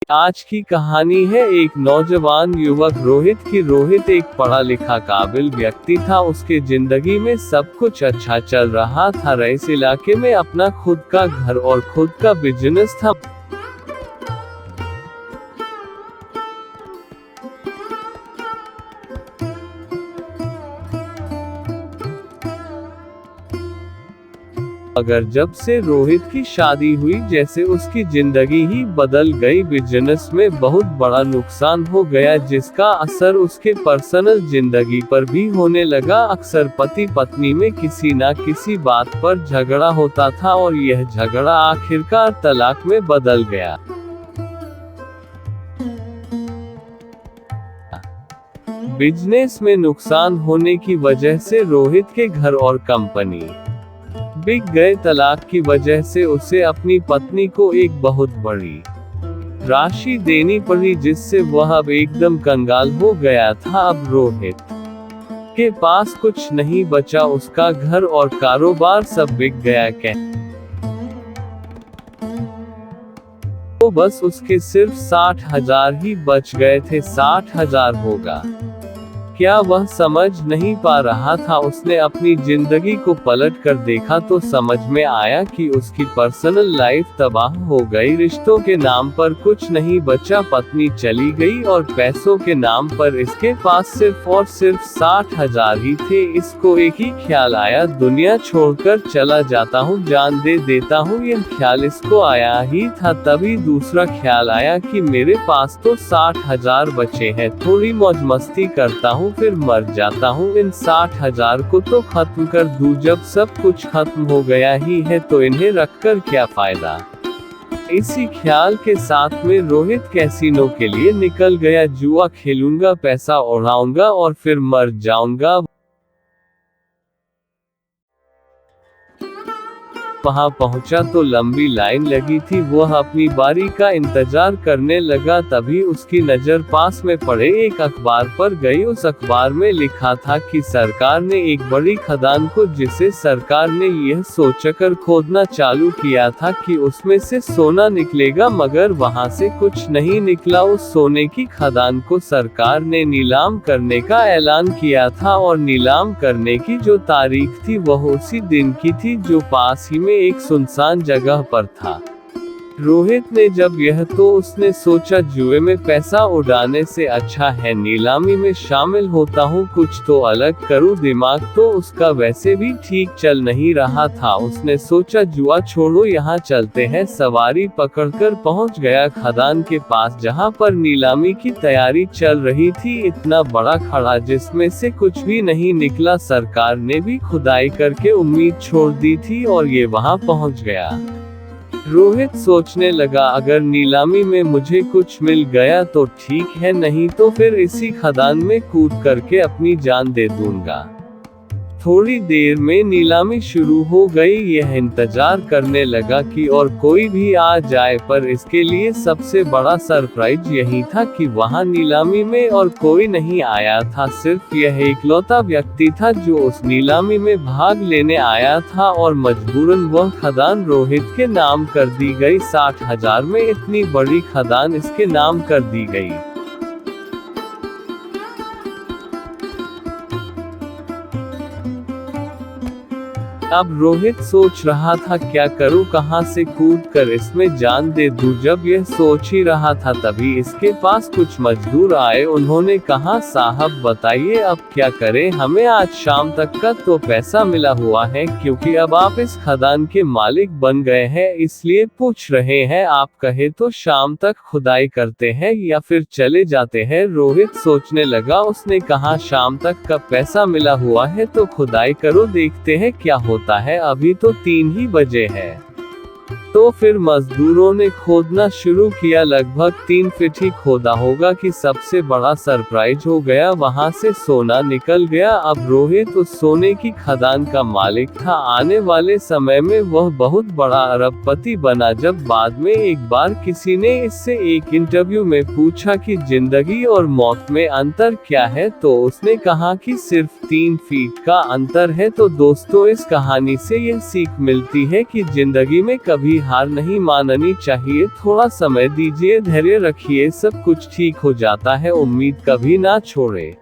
आज की कहानी है एक नौजवान युवक रोहित की। रोहित एक पढ़ा लिखा काबिल व्यक्ति था। उसके जिंदगी में सब कुछ अच्छा चल रहा था। इस इलाके में अपना खुद का घर और खुद का बिजनेस था। मगर जब से रोहित की शादी हुई, जैसे उसकी जिंदगी ही बदल गई। बिजनेस में बहुत बड़ा नुकसान हो गया, जिसका असर उसके पर्सनल जिंदगी पर भी होने लगा। अक्सर पति पत्नी में किसी न किसी बात पर झगड़ा होता था और यह झगड़ा आखिरकार तलाक में बदल गया। बिजनेस में नुकसान होने की वजह से रोहित के घर और कंपनी बिक गए। तलाक की वजह से उसे अपनी पत्नी को एक बहुत बड़ी राशि देनी पड़ी, जिससे वह अब एकदम कंगाल हो गया था। अब रोहित के पास कुछ नहीं बचा। उसका घर और कारोबार सब बिक गया। तो बस उसके सिर्फ 60,000 ही बच गए थे। 60,000 होगा क्या, वह समझ नहीं पा रहा था। उसने अपनी जिंदगी को पलट कर देखा तो समझ में आया कि उसकी पर्सनल लाइफ तबाह हो गई। रिश्तों के नाम पर कुछ नहीं बचा। पत्नी चली गई और पैसों के नाम पर इसके पास सिर्फ और सिर्फ 60,000 ही थे। इसको एक ही ख्याल आया, दुनिया छोड़कर चला जाता हूँ, जान दे देता हूँ। यह ख्याल इसको आया ही था, तभी दूसरा ख्याल आया कि मेरे पास तो 60,000 बचे हैं, थोड़ी मौज मस्ती करता हूँ, फिर मर जाता हूँ। इन 60,000 को तो खत्म कर दूं। जब सब कुछ खत्म हो गया ही है तो इन्हें रखकर क्या फायदा। इसी ख्याल के साथ में रोहित कैसीनो के लिए निकल गया। जुआ खेलूंगा, पैसा उड़ाऊंगा और फिर मर जाऊंगा। वहां पहुंचा तो लंबी लाइन लगी थी। वह अपनी बारी का इंतजार करने लगा, तभी उसकी नजर पास में पड़े एक अखबार पर गई। उस अखबार में लिखा था कि सरकार ने एक बड़ी खदान को, जिसे सरकार ने यह सोचकर खोदना चालू किया था कि उसमें से सोना निकलेगा, मगर वहां से कुछ नहीं निकला। उस सोने की खदान को सरकार ने नीलाम करने का ऐलान किया था और नीलाम करने की जो तारीख थी वह उसी दिन की थी, जो पास ही में एक सुनसान जगह पर था। रोहित ने जब यह तो उसने सोचा, जुए में पैसा उड़ाने से अच्छा है नीलामी में शामिल होता हूँ, कुछ तो अलग करूँ। दिमाग तो उसका वैसे भी ठीक चल नहीं रहा था। उसने सोचा जुआ छोड़ो, यहाँ चलते हैं। सवारी पकड़कर पहुँच गया खदान के पास, जहाँ पर नीलामी की तैयारी चल रही थी। इतना बड़ा खड़ा जिसमें से कुछ भी नहीं निकला। सरकार ने भी खुदाई करके उम्मीद छोड़ दी थी और ये वहाँ पहुँच गया। रोहित सोचने लगा, अगर नीलामी में मुझे कुछ मिल गया तो ठीक है, नहीं तो फिर इसी खदान में कूद करके अपनी जान दे दूंगा। थोड़ी देर में नीलामी शुरू हो गई। यह इंतजार करने लगा कि और कोई भी आ जाए, पर इसके लिए सबसे बड़ा सरप्राइज यही था कि वहां नीलामी में और कोई नहीं आया था। सिर्फ यह इकलौता व्यक्ति था जो उस नीलामी में भाग लेने आया था और मजबूरन वह खदान रोहित के नाम कर दी गई। 60,000 में इतनी बड़ी खदान इसके नाम कर दी गई। अब रोहित सोच रहा था, क्या करूं, कहां से कूद कर इसमें जान दे दूं। जब यह सोच ही रहा था तभी इसके पास कुछ मजदूर आए। उन्होंने कहा, साहब बताइए अब क्या करें, हमें आज शाम तक का तो पैसा मिला हुआ है, क्योंकि अब आप इस खदान के मालिक बन गए हैं, इसलिए पूछ रहे हैं। आप कहे तो शाम तक खुदाई करते हैं या फिर चले जाते हैं। रोहित सोचने लगा। उसने कहा, शाम तक का पैसा मिला हुआ है तो खुदाई करो, देखते हैं क्या होता है। अभी तो 3 ही बजे है। तो फिर मजदूरों ने खोदना शुरू किया। लगभग 3 फीट ही खोदा होगा कि सबसे बड़ा सरप्राइज हो गया, वहां से सोना निकल गया। अब रोहित उस सोने की खदान का मालिक था। आने वाले समय में वह बहुत बड़ा अरबपति बना। जब बाद में एक बार किसी ने इससे एक इंटरव्यू में पूछा कि जिंदगी और मौत में अंतर क्या है, तो उसने कहा कि सिर्फ 3 फीट का अंतर है। तो दोस्तों, इस कहानी से यह सीख मिलती है कि जिंदगी में कभी हार नहीं माननी चाहिए, थोड़ा समय दीजिए, धैर्य रखिए, सब कुछ ठीक हो जाता है, उम्मीद कभी ना छोड़े।